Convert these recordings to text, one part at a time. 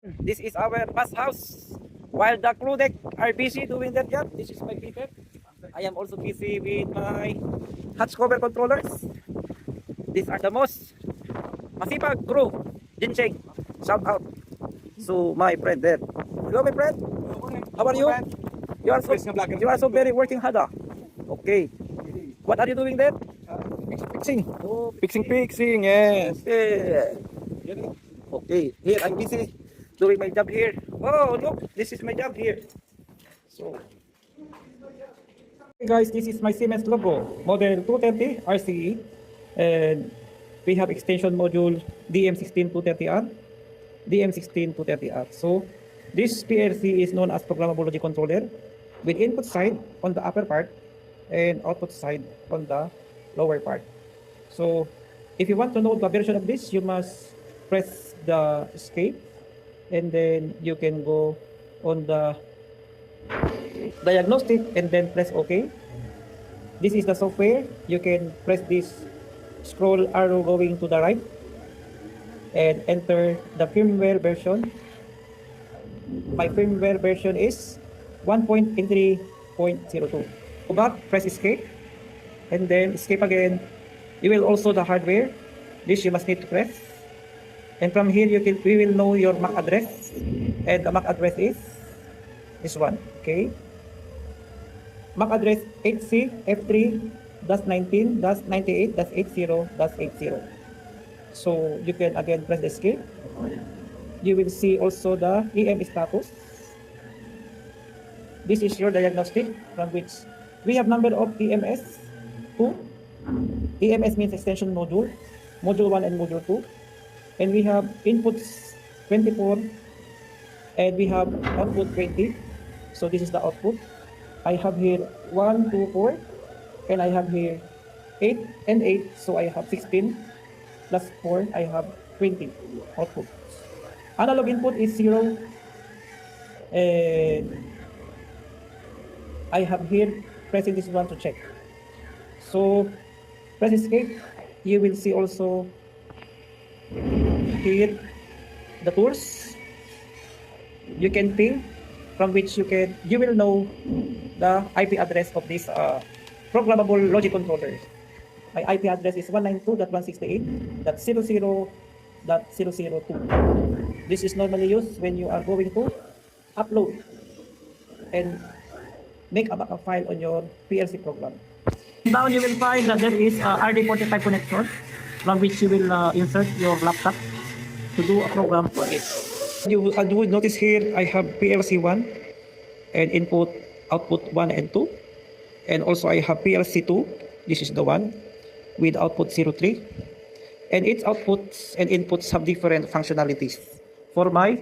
This is our bus house. While the crew deck are busy doing their job, this is my Peter. I am also busy with my hatch cover controllers. These are the most masipag crew. Jincheng, shout out to my friend there. Hello, my friend. How are you? You are so very working hard. Okay. What are you doing there? Fixing. Oh, Fixing, yes. yeah. Okay. Here I'm busy doing my job here. Oh, look, this is my job here. So, hey guys, this is my Siemens logo, model 230 RCE, and we have extension module DM16230R, DM16230R. So, this PLC is known as programmable logic controller with input side on the upper part and output side on the lower part. So, if you want to know the version of this, you must press the escape and then you can go on the diagnostic and then press OK. This is the software. You can press this scroll arrow going to the right and enter the firmware version. My firmware version is 1.83.02. Go back, press escape and then escape again. You will also the hardware. This you must need to press. And from here we will know your MAC address. And the MAC address is this one. Okay. MAC address HCF3-19-98-80-80. So you can again press the escape. You will see also the EM status. This is your diagnostic from which we have number of EMS 2. EMS means extension module, module 1 and module 2. And we have inputs 24 and we have output 20. So this is the output. I have here 1, 2, 4 and I have here 8 and 8. So I have 16 plus 4. I have 20 output. Analog input is 0 and I have here pressing this one to check. So press escape. You will see also here the tools. You can ping from which you will know the IP address of this programmable logic controller. My IP address is 192.168.00.002. This is normally used when you are going to upload and make a backup file on your PLC program. Down you will find that there is a RD45 connection from which you will insert your laptop to do a program for it. You would notice here I have PLC 1 and input output 1 and 2, and also I have PLC 2. This is the one with output 03, and its outputs and inputs have different functionalities for my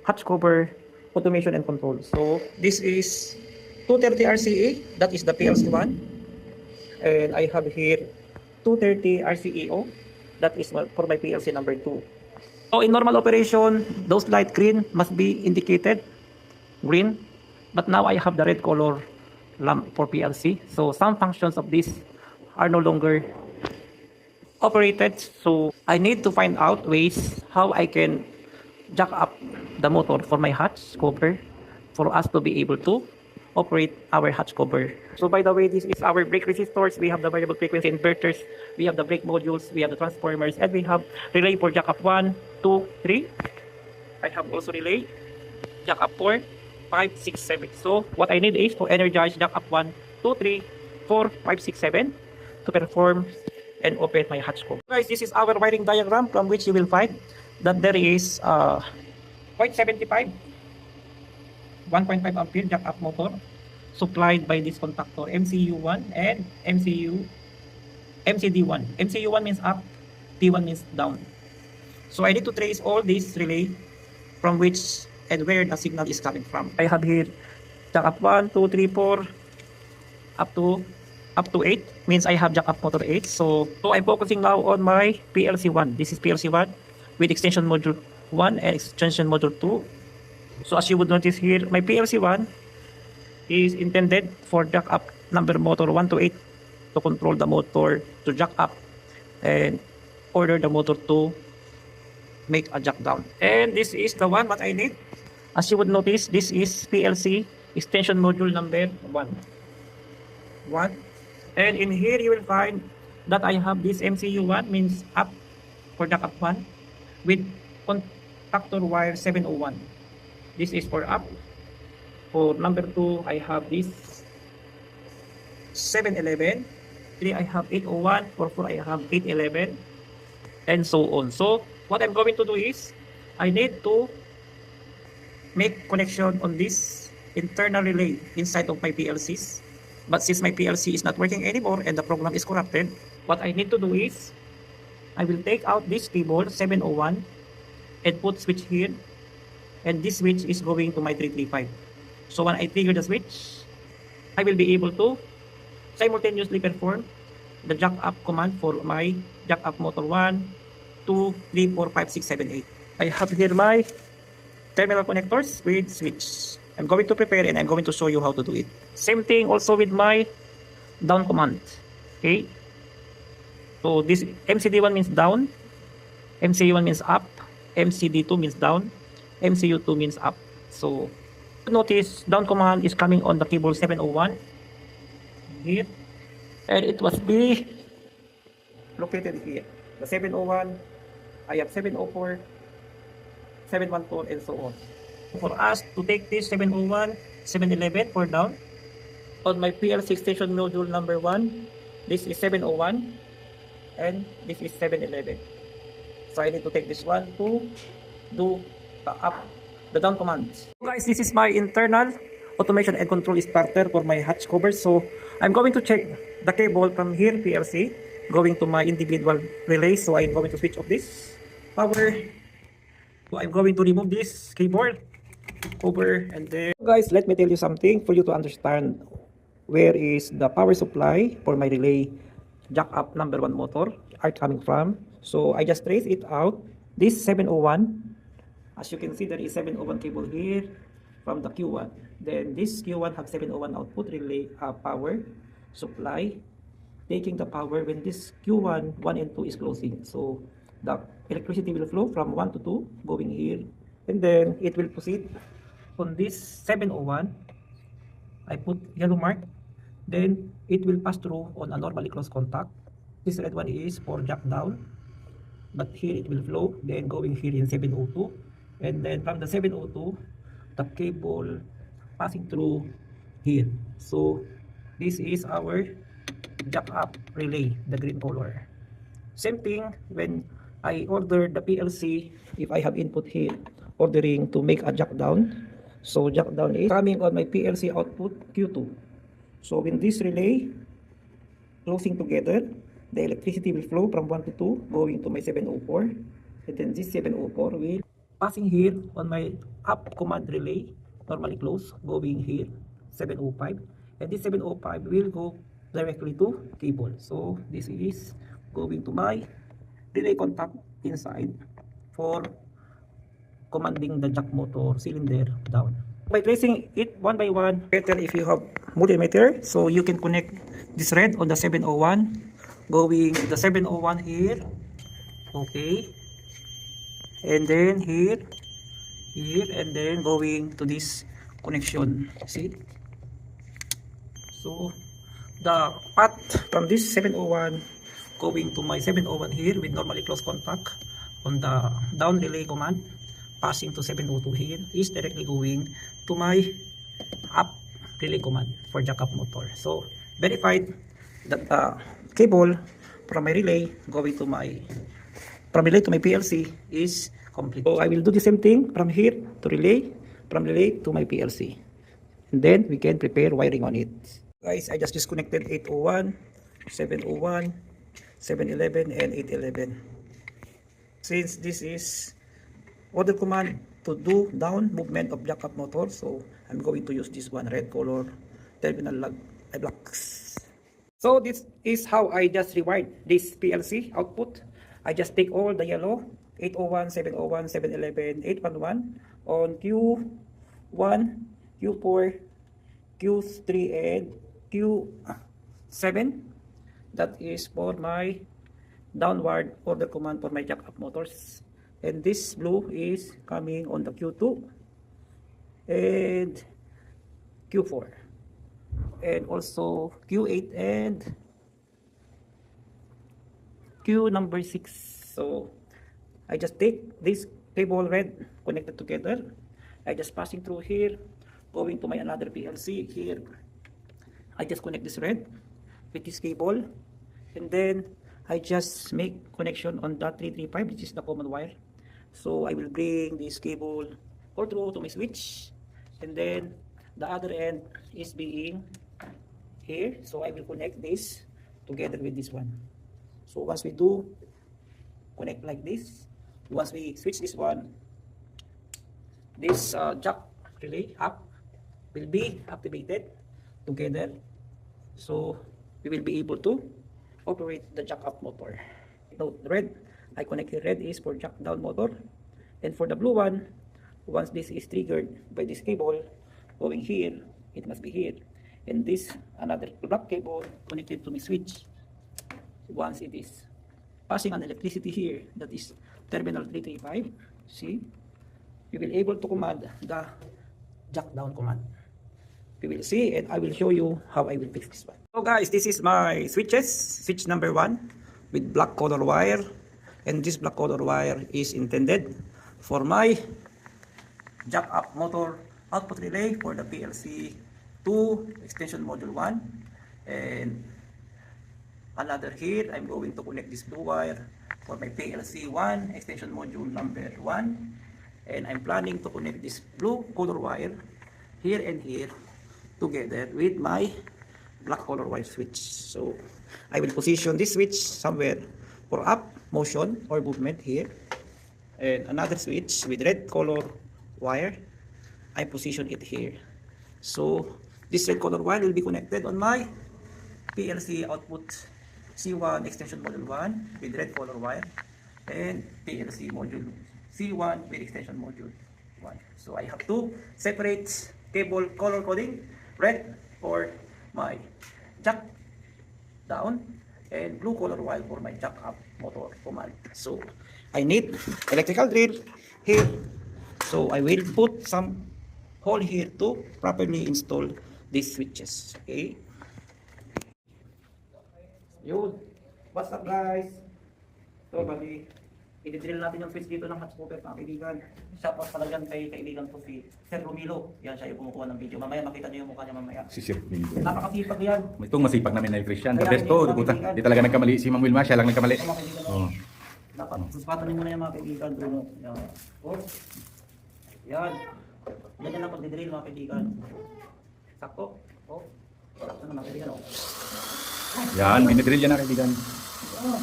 hatch cover automation and control. So this is 230 RCE, that is the PLC 1, and I have here 230 RCEO, that is for my PLC number 2. So in normal operation, those light green must be indicated green, but now I have the red color lamp for PLC. So some functions of this are no longer operated. So I need to find out ways how I can jack up the motor for my hatch cover for us to be able to operate our hatch cover. So by the way, this is our brake resistors. We have the variable frequency inverters, we have the brake modules, we have the transformers, and we have relay for jack up 1, 2, 3. I have also relay jack up 4, 5, 6, 7. So what I need is to energize jack up 1, 2, 3, 4, 5, 6, 7 to perform and operate my hatch cover. Guys, this is our wiring diagram from which you will find that there is 0.75 1.5 ampere jack up motor supplied by this contactor MCU1 and MCD1. MCU1 means up, D1 means down. So I need to trace all these relay from which and where the signal is coming from. I have here jack up 1, 2, 3, 4 up to 8 means I have jack up motor 8. So I'm focusing now on my PLC1. This is PLC1 with extension module 1 and extension module 2. So as you would notice here, my PLC1 is intended for jack up number motor 1 to 8 to control the motor to jack up and order the motor to make a jack down. And this is the one what I need. As you would notice, this is PLC extension module number 1. And in here you will find that I have this MCU1 means up for jack up 1 with contactor wire 701. This is for up. For number 2, I have this 711. 3, I have 801. For 4, I have 811. And so on. So, what I'm going to do is, I need to make connection on this internal relay inside of my PLCs. But since my PLC is not working anymore and the program is corrupted, what I need to do is, I will take out this cable 701 and put switch here. And this switch is going to my 335. So when I trigger the switch, I will be able to simultaneously perform the jack up command for my jack up motor 1, 2, 3, 4, 5, 6, 7, 8. I have here my terminal connectors with switch. I'm going to prepare and I'm going to show you how to do it. Same thing also with my down command. Okay. So this MCD1 means down, MCU1 means up, MCD2 means down, MCU2 means up. So notice down command is coming on the cable 701 here, and it was be located here. The 701, I have 704, 714, and so on. For us to take this 701, 711 for down, on my PLC station module number 1, this is 701, and this is 711. So I need to take this one to do the up, the down commands. Guys, this is my internal automation and control starter for my hatch covers. So I'm going to check the cable from here PLC going to my individual relay. So I'm going to switch off this power. So I'm going to remove this cable cover, and then guys, let me tell you something for you to understand where is the power supply for my relay jack up number 1 motor are coming from. So I just trace it out. This 701, as you can see, there is 701 cable here from the Q1. Then this Q1 have 701 output relay power supply, taking the power when this Q1 1 and 2 is closing. So the electricity will flow from 1 to 2 going here, and then it will proceed on this 701. I put yellow mark, then it will pass through on a normally closed contact. This red one is for jack down, but here it will flow, then going here in 702, and then from the 702 the cable passing through here. So this is our jack up relay, the green color. Same thing when I order the PLC, if I have input here ordering to make a jack down. So jack down is coming on my PLC output Q2. So when this relay closing together, the electricity will flow from 1 to 2 going to my 704, and then this 704 will passing here on my up command relay normally closed going here 705, and this 705 will go directly to cable. So this is going to my relay contact inside for commanding the jack motor cylinder down. By tracing it one by one, better if you have multimeter, so you can connect this red on the 701 going the 701 here, okay, and then here, and then going to this connection. See, so the path from this 701 going to my 701 here with normally closed contact on the down relay command passing to 702 here is directly going to my up relay command for jack up motor. So verified that the cable from my relay going to my PLC is complete. So I will do the same thing from here to relay, from relay to my PLC, and then we can prepare wiring on it. Guys, I just disconnected 801, 701, 711 and 811. Since this is order command to do down movement of jack up motor, so I'm going to use this one red color terminal log blocks. So this is how I just rewired this PLC output. I just take all the yellow 801, 701, 711, 811 on Q1, Q4, Q3 and Q7. That is for my downward order command for my jack up motors. and this blue is coming on the Q2 and Q4 and also Q8 and Q number 6. So I just take this cable red connected together. I just passing through here, going to my another PLC here. I just connect this red with this cable, and then I just make connection on the 335, which is the common wire. So I will bring this cable all through to my switch, and then the other end is being here. So I will connect this together with this one. So once we do connect like this, once we switch this one, this jack relay up will be activated together. So we will be able to operate the jack up motor. Note the red, I connect the red is for jack down motor, and for the blue one, once this is triggered by this cable going here, it must be here, and this another black cable connected to my switch. Once it is passing an electricity here, that is terminal 335, see, you will able to command the jack down command. We will see, and I will show you how I will fix this one. So guys, this is my switches. Switch number 1 with black color wire, and this black color wire is intended for my jack up motor output relay for the PLC 2 extension module 1, and another here I'm going to connect this blue wire for my PLC 1 extension module number 1, and I'm planning to connect this blue color wire here and here together with my black color wire switch. So I will position this switch somewhere for up motion or movement here, and another switch with red color wire, I position it here. So this red color wire will be connected on my PLC output C1 extension module 1 with red color wire, and PLC module C1 with extension module 1. So I have to separate cable color coding, red for my jack down and blue color wire for my jack up motor command. So I need electrical drill here, so I will put some hole here to properly install these switches. Okay, yun, what's up guys? So bali i-drill natin yung switch dito ng hot scooper, mga kaibigan. Shoutout pala dyan kay kaibigan ko si Sir Romilo. Yan, siya yung kumukuha ng video. Mamaya makita niyo yung mukha niya mamaya. Si Sir Romilo. Napakasipag yan. Itong masipag namin na Christian. The Kaya best to. Di talaga nagkamali si Ma'am Wilma. Siya lang nagkamali. Mga kaibigan, Oh. dapat suspatan niyo muna yung mga kaibigan. Bruno. Yan. Oh. Yan. Ganyan lang pag-drill mga kaibigan. Sakto. Oh. Sakto na mga kaibigan. Oh. Yan, minidrill yan na kaibigan. Yan.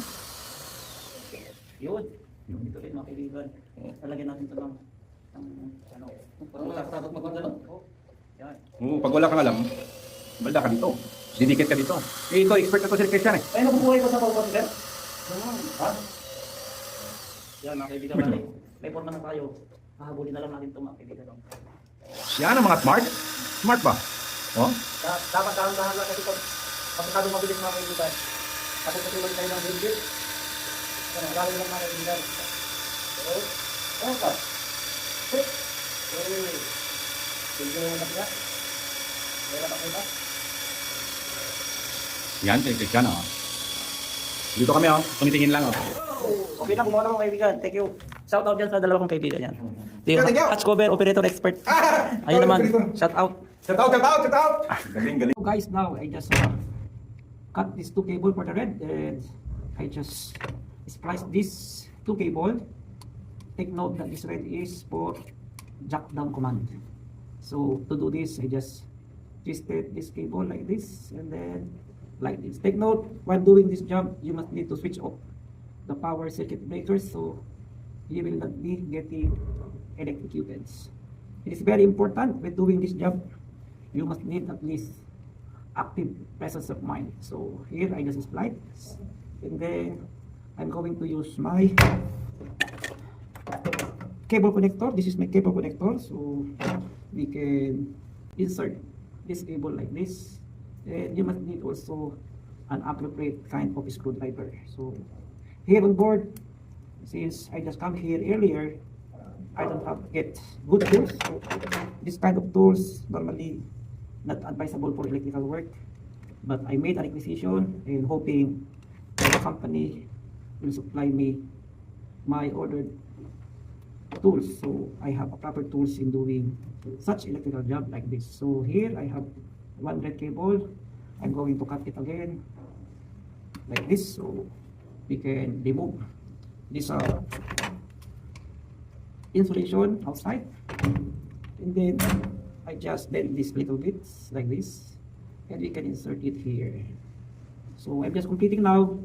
Yun. Ito rin mga kaibigan. Lalagyan natin ito ng ano. Parang wala ka tapos magpagano. Oh. Yan. Oo, pag wala kang alam, balda ka dito. Didikit ka dito. Eh, ito, expert ako si Christian eh. Ay, nabubuhay ko sa pagpapit, sir? Ha? Yan mga kaibigan. Bali. May forma na tayo. Hahabulin na lang natin ito mga kaibigan. Yan ang mga smart. Smart ba? Oh? Dapat dahan-dahan lang kasi pagkakado mabilis mga kaibigan. Tapos katulad tayo ng build. Ano, lalo lang mga kaibigan. Okay? Ano ka? Okay. Tigil mo na siya. Meron ako ba? Yan, si Christian oh. Dito kami oh. Tumitingin lang oh. Okay na, gumawa na mga kaibigan. Thank you. Shout out dyan sa dalawa kong kaibigan yan. Thank you. Hatch cover operator expert. Ayun naman. Shout out. Shout out, shout out, shout out! Galing, galing. So guys, now I just cut these two cable for the red, and I just splice this two cable. Take note that this red is for jack down command. So to do this, I just twisted this cable like this and then like this. Take note, while doing this job, you must need to switch off the power circuit breakers so you will not be getting electrocuted. It is very important when doing this job. You must need at least active presence of mind. So here I just splice, and then I'm going to use my cable connector. This is my cable connector, so we can insert this cable like this, and you must need also an appropriate kind of screwdriver. So here on board, since I just come here earlier, I don't have yet good tools. So this kind of tools normally not advisable for electrical work. But I made a requisition and hoping that the company will supply me my ordered tools. So I have a proper tools in doing such electrical job like this. So here I have one red cable. I'm going to cut it again like this, so we can remove this insulation outside, and then I just bend this little bit like this, and we can insert it here. So I'm just completing now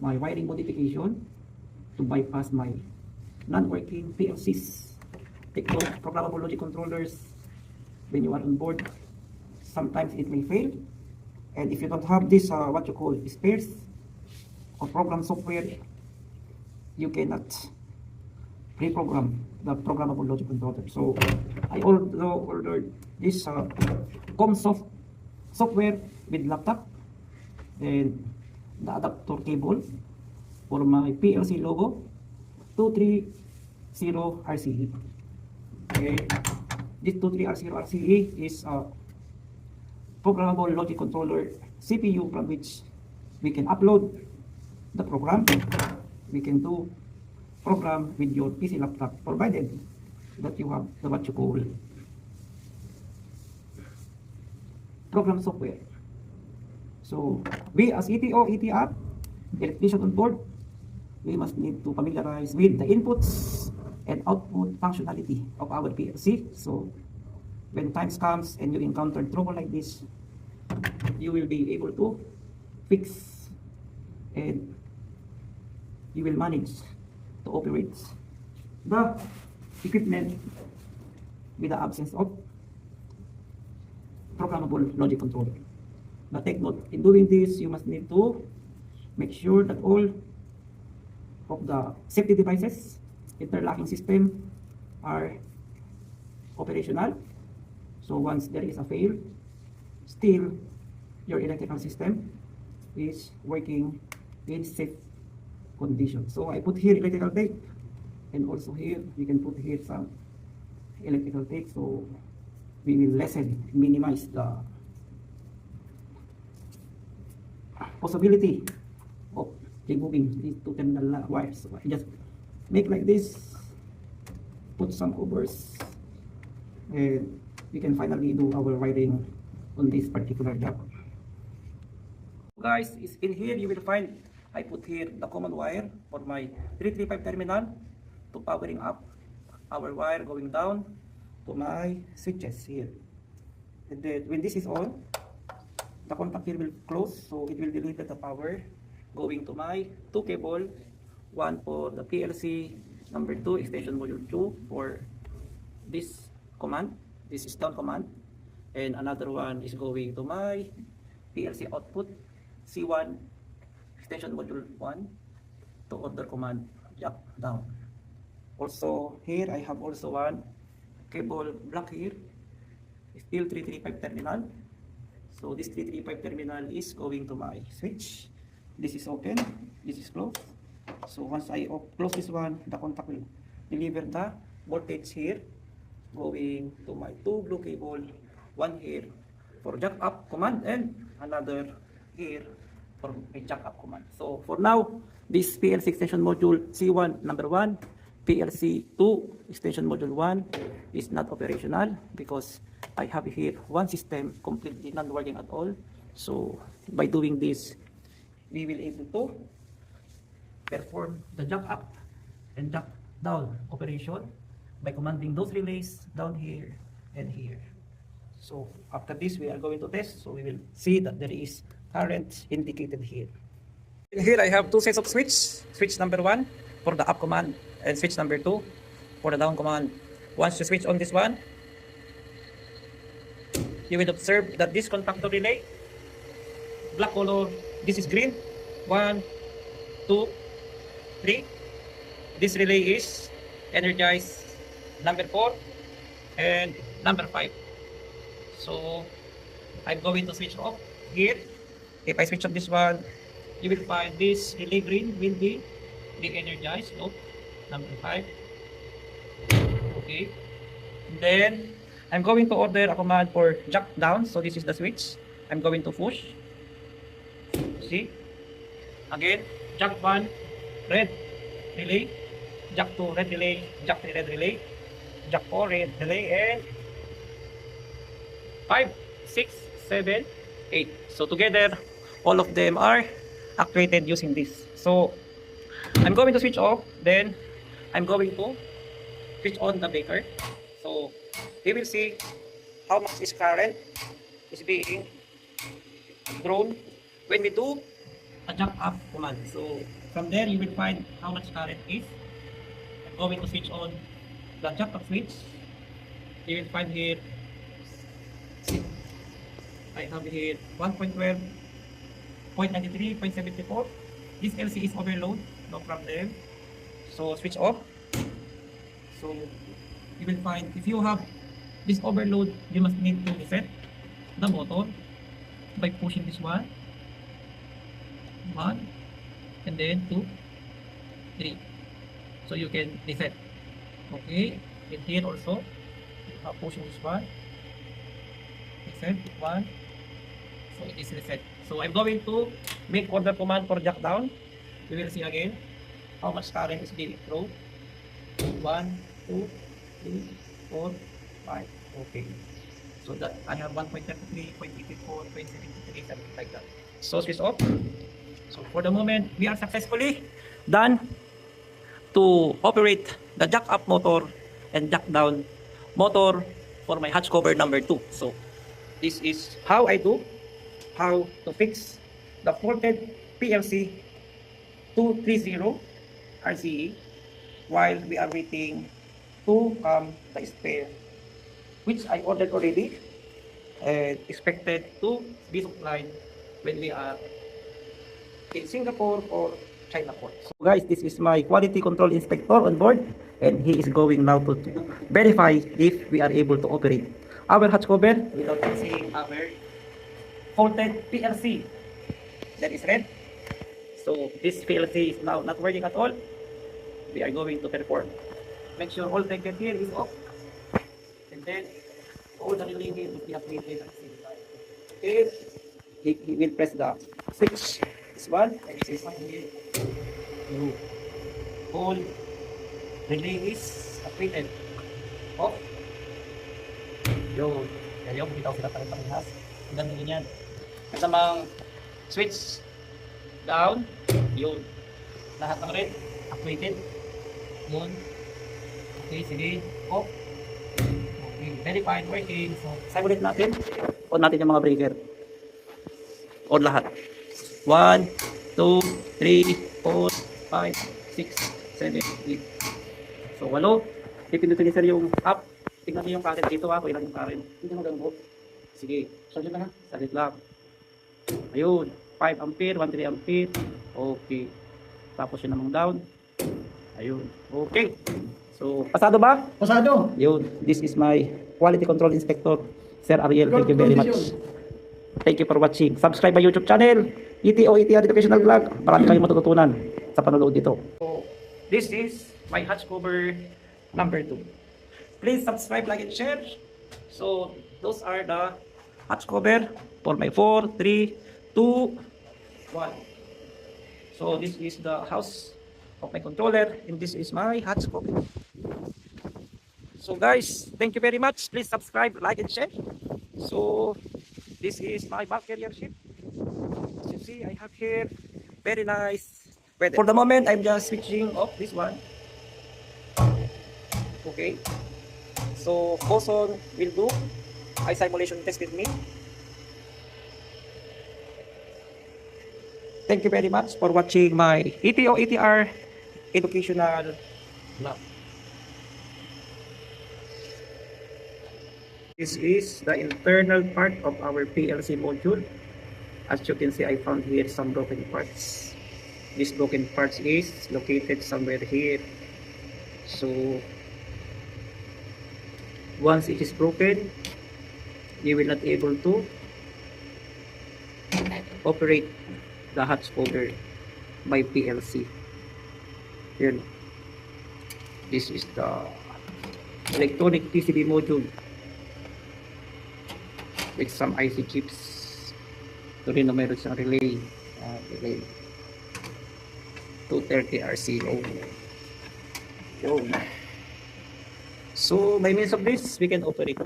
my wiring modification to bypass my non-working PLCs. Take those programmable logic controllers. When you are on board, sometimes it may fail, and if you don't have this what you call spares or program software, you cannot reprogram the programmable logic controller. So I also ordered this ComSoft software with laptop and the adapter cable for my PLC logo 230 RCE. Okay, this 230 RCE is a programmable logic controller CPU from which we can upload the program. We can do program with your PC laptop, provided that you have the what you call program software. So we as ETO, ETR, electrician on board, we must need to familiarize with the inputs and output functionality of our PLC. So when times comes and you encounter trouble like this, you will be able to fix and you will manage to operate the equipment with the absence of programmable logic controller. But take note, in doing this, you must need to make sure that all of the safety devices, interlocking system are operational. So once there is a fail, still your electrical system is working in safe condition. So I put here electrical tape, and also here we can put here some electrical tape, so we will minimize the possibility of removing these two terminal wires. So I just make like this, put some covers, and we can finally do our wiring on this particular job. Guys, is in here you will find I put here the common wire for my 335 terminal to powering up our wire going down to my switches here. And then when this is on, the contact here will close, so it will deliver the power going to my two cable, one for the PLC, number 2 extension module 2 for this command, this is down command, and another one is going to my PLC output C1 extension module 1 to order command jack down. Also here I have also one cable block here, still 335 terminal. So this 335 terminal is going to my switch. This is open, this is closed. So once I close this one, the contact will deliver the voltage here going to my two blue cable, one here for jack up command and another here for a jack up command. So for now, this PLC extension module C1 number 1, PLC 2 extension module 1 is not operational because I have here one system completely not working at all. So by doing this, we will able to perform the jack up and jack down operation by commanding those relays down here and here. So after this, we are going to test, so we will see that there is current indicated here. Here I have two sets of switch number 1 for the up command and switch number 2 for the down command. Once you switch on this one, you will observe that this contactor relay, black color, this is green, 1, 2, 3. This relay is energized number 4 and number 5. So I'm going to switch off here. If I switch off this one, you will find this relay green will be de-energized. Note, number 5. Okay. Then I'm going to order a command for jack down. So this is the switch. I'm going to push. See? Again, jack 1, red relay, jack 2, red relay, jack 3, red relay, jack 4, red relay, and 5, 6, 7, 8. So together, all of them are activated using this. So I'm going to switch off, then I'm going to switch on the breaker. So we will see how much is current is being drawn when we do a jack up command. So from there you will find how much current is. I'm going to switch on the jack up switch. You will find here, see, I have here 1.12, 0.93, 0.74. This LC is overload, no problem. So switch off. So you will find if you have this overload, you must need to reset the motor by pushing this one, and then 2, 3. So you can reset. Okay, and here also you have pushing this one, reset 1. So it is reset. So I'm going to make order command for jack down. We will see again how much current is being thrown. 1, 2, 3, 4, 5. Okay. So that I have 1.33, 0.84, 0.73, something like that. So switch off. So for the moment, we are successfully done to operate the jack up motor and jack down motor for my hatch cover number 2. So this is how I do, how to fix the faulted PLC 230 RCE while we are waiting to come the spare, which I ordered already and expected to be supplied when we are in Singapore or China port. So guys, this is my quality control inspector on board, and he is going now to verify if we are able to operate our hatch cover without using our faulted PLC that is red. So this PLC is now not working at all. We are going to perform. Make sure all tanker here is off, and then all the relay here will be activated at the same time. Okay, he will press the switch. This one, and this one here. All relay is activated. Off. Yun. Kaya yung bitaw sila parehas. Ang ganda niyan. Kasamang switch down. Yun. Lahat ng red activated. Yun. Okay, sige. Off. Okay, verified working. So, simulate natin. On natin yung mga breaker. On lahat. 1, 2, 3, 4, 5, 6, 7, 8. So, 8. Pipindutin ni sir yung up. Tingnan niyo yung current dito ha. Kung ilan yung current. Hindi mo gano'n. Sige. Saglit lang ha. Saglit lang. Ayun. 5 ampere, 1.3 ampere. Okay. Tapos yun namang down. Ayun. Okay. So, pasado ba? Pasado. Yun. This is my quality control inspector, Sir Ariel. Thank you very much. Thank you for watching. Subscribe my YouTube channel, ETO ETR Educational Vlog. Marami kayong matututunan sa panonood dito. So, this is my hatch cover number 2. Please subscribe, like, and share. So, those are the hatch cover for my 4, 3, 2, 1. So, this is the house of my controller, and this is my hatch cover. So guys, thank you very much. Please subscribe, like, and share. So this is my bulk carrier ship. As you see, I have here very nice weather. For the moment, I'm just switching off this one. Okay. So Boson will do a simulation test with me. Thank you very much for watching my ETO ETR educational vlog. This is the internal part of our PLC module. As you can see, I found here some broken parts. This broken parts is located somewhere here. So once it is broken, you will not able to operate the hatch cover by PLC. Yun. This is the electronic PCB module with some IC chips. Ito rin na meron siyang relay. Relay. 230 RCO. Yun. So, by means of this, we can operate.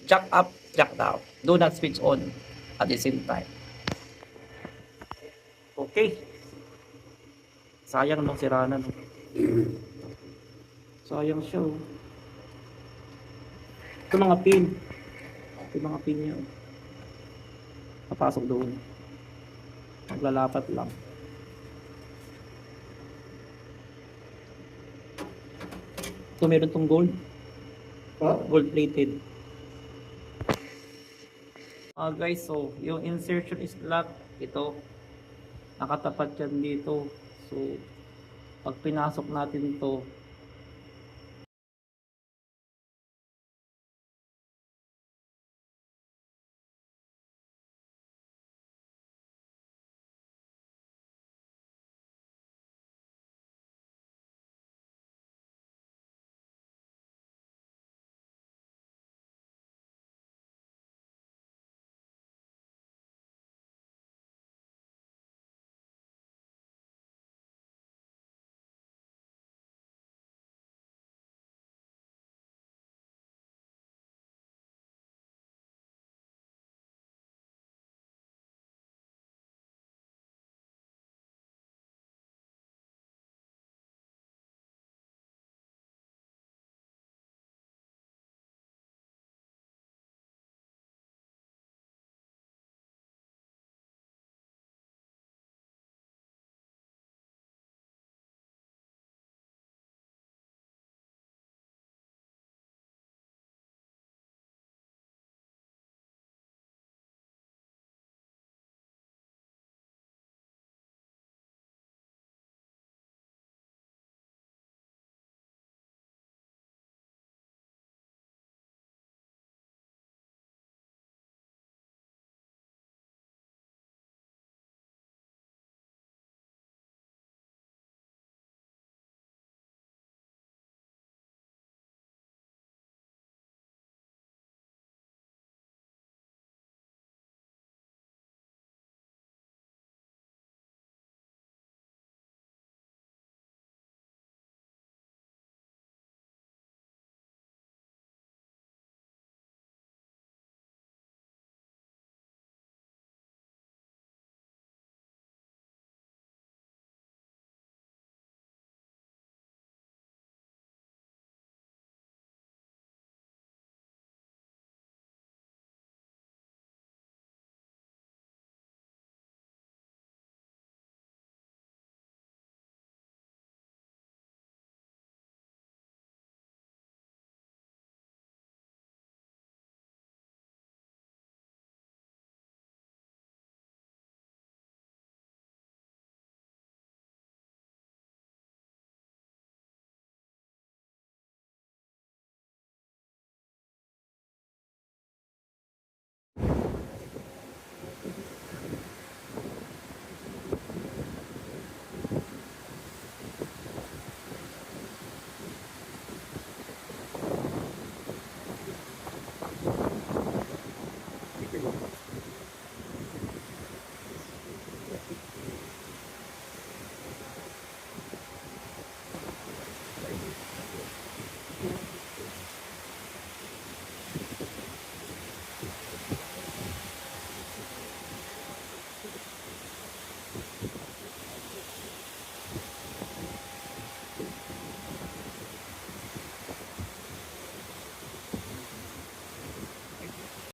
Jack up, jack down. Do not switch on at the same time. Okay. Sayang nung sira na. No? Sayang siya. Oh. Ito mga pin. Ito mga pin niya. Oh. Papasok doon. Maglalapat lang. Ito meron tong gold. Gold plated. Guys, so yung insertion is lock. Ito. Nakatapat yan dito. So, pag pinasok natin ito,